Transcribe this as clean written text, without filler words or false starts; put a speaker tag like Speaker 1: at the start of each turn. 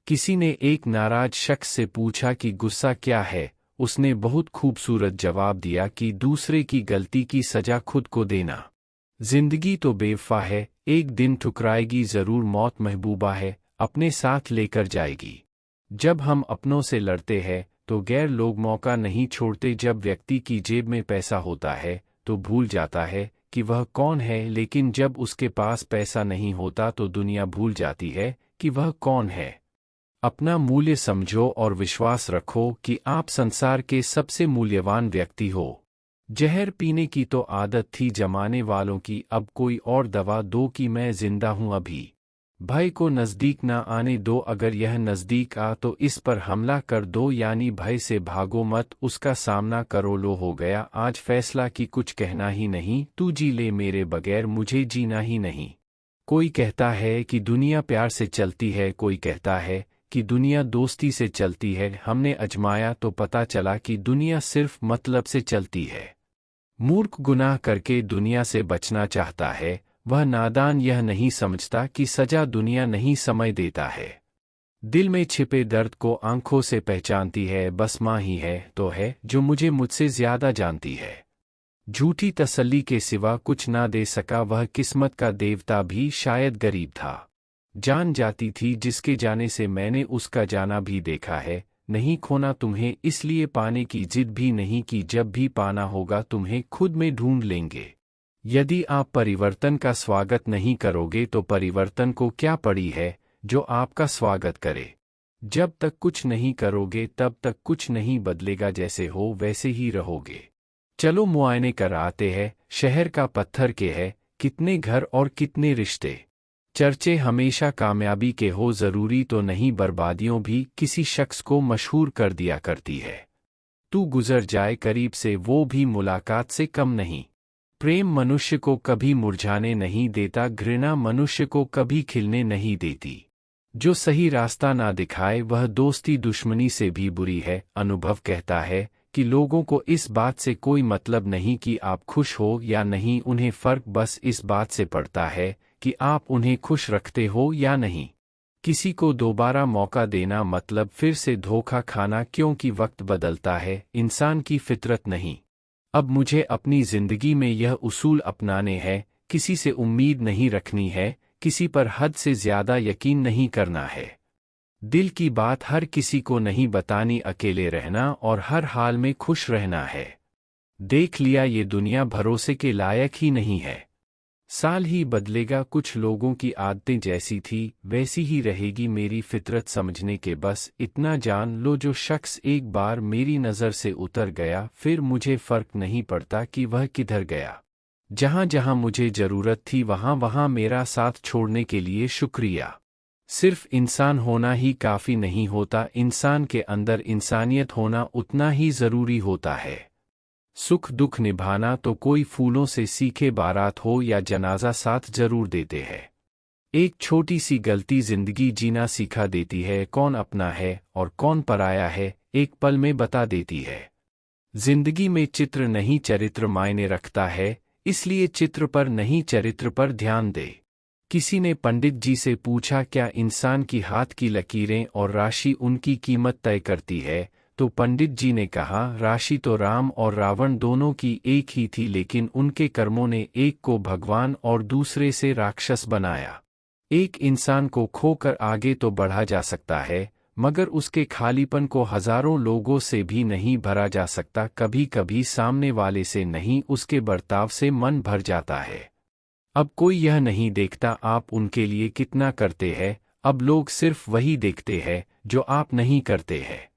Speaker 1: किसी ने एक नाराज शख्स से पूछा कि गुस्सा क्या है। उसने बहुत खूबसूरत जवाब दिया कि दूसरे की गलती की सजा खुद को देना। जिंदगी तो बेवफा है, एक दिन ठुकराएगी जरूर मौत, महबूबा है अपने साथ लेकर जाएगी। जब हम अपनों से लड़ते हैं तो गैर लोग मौका नहीं छोड़ते। जब व्यक्ति की जेब में पैसा होता है तो भूल जाता है कि वह कौन है, लेकिन जब उसके पास पैसा नहीं होता तो दुनिया भूल जाती है कि वह कौन है। अपना मूल्य समझो और विश्वास रखो कि आप संसार के सबसे मूल्यवान व्यक्ति हो। जहर पीने की तो आदत थी जमाने वालों की, अब कोई और दवा दो कि मैं जिंदा हूं अभी। भय को नज़दीक ना आने दो, अगर यह नज़दीक आ तो इस पर हमला कर दो। यानी भय से भागो मत, उसका सामना करो। लो हो गया आज फैसला कि कुछ कहना ही नहीं, तू जी ले मेरे बगैर मुझे जीना ही नहीं। कोई कहता है कि दुनिया प्यार से चलती है, कोई कहता है कि दुनिया दोस्ती से चलती है। हमने अजमाया तो पता चला कि दुनिया सिर्फ मतलब से चलती है। मूर्ख गुनाह करके दुनिया से बचना चाहता है, वह नादान यह नहीं समझता कि सजा दुनिया नहीं समय देता है। दिल में छिपे दर्द को आंखों से पहचानती है, बस माँ ही है तो है जो मुझसे ज्यादा जानती है। झूठी तसल्ली के सिवा कुछ ना दे सका वह, किस्मत का देवता भी शायद गरीब था। जान जाती थी जिसके जाने से मैंने उसका जाना भी देखा है। नहीं खोना तुम्हें इसलिए पाने की जिद भी नहीं की, जब भी पाना होगा तुम्हें खुद में ढूंढ लेंगे। यदि आप परिवर्तन का स्वागत नहीं करोगे तो परिवर्तन को क्या पड़ी है जो आपका स्वागत करे। जब तक कुछ नहीं करोगे तब तक कुछ नहीं बदलेगा, जैसे हो वैसे ही रहोगे। चलो मुआयने कर आते हैं, शहर का पत्थर के है कितने घर और कितने रिश्ते। चर्चे हमेशा कामयाबी के हो, जरूरी तो नहीं बर्बादियों भी किसी शख्स को मशहूर कर दिया करती है। तू गुजर जाए करीब से वो भी मुलाकात से कम नहीं। प्रेम मनुष्य को कभी मुरझाने नहीं देता, घृणा मनुष्य को कभी खिलने नहीं देती। जो सही रास्ता ना दिखाए वह दोस्ती दुश्मनी से भी बुरी है। अनुभव कहता है कि लोगों को इस बात से कोई मतलब नहीं कि आप खुश हो या नहीं, उन्हें फर्क बस इस बात से पड़ता है कि आप उन्हें खुश रखते हो या नहीं। किसी को दोबारा मौका देना मतलब फिर से धोखा खाना, क्योंकि वक्त बदलता है, इंसान की फितरत नहीं। अब मुझे अपनी जिंदगी में यह उसूल अपनाने हैं, किसी से उम्मीद नहीं रखनी है, किसी पर हद से ज्यादा यकीन नहीं करना है। दिल की बात हर किसी को नहीं बतानी, अकेले रहना और हर हाल में खुश रहना है। देख लिया ये दुनिया भरोसे के लायक ही नहीं है। साल ही बदलेगा, कुछ लोगों की आदतें जैसी थी वैसी ही रहेगी। मेरी फितरत समझने के बस इतना जान लो, जो शख्स एक बार मेरी नज़र से उतर गया फिर मुझे फर्क नहीं पड़ता कि वह किधर गया। जहाँ जहाँ मुझे ज़रूरत थी वहाँ वहाँ मेरा साथ छोड़ने के लिए शुक्रिया। सिर्फ इंसान होना ही काफ़ी नहीं होता, इंसान के अंदर इंसानियत होना उतना ही ज़रूरी होता है। सुख दुख निभाना तो कोई फूलों से सीखे बारात हो या जनाजा साथ जरूर देते हैं। एक छोटी सी गलती जिंदगी जीना सिखा देती है, कौन अपना है और कौन पराया है एक पल में बता देती है। जिंदगी में चित्र नहीं चरित्र मायने रखता है, इसलिए चित्र पर नहीं चरित्र पर ध्यान दे। किसी ने पंडित जी से पूछा, क्या इंसान की हाथ की लकीरें और राशि उनकी कीमत तय करती है? तो पंडित जी ने कहा, राशि तो राम और रावण दोनों की एक ही थी, लेकिन उनके कर्मों ने एक को भगवान और दूसरे से राक्षस बनाया। एक इंसान को खोकर आगे तो बढ़ा जा सकता है, मगर उसके खालीपन को हजारों लोगों से भी नहीं भरा जा सकता। कभी कभी सामने वाले से नहीं, उसके बर्ताव से मन भर जाता है। अब कोई यह नहीं देखता आप उनके लिए कितना करते हैं, अब लोग सिर्फ वही देखते हैं जो आप नहीं करते हैं।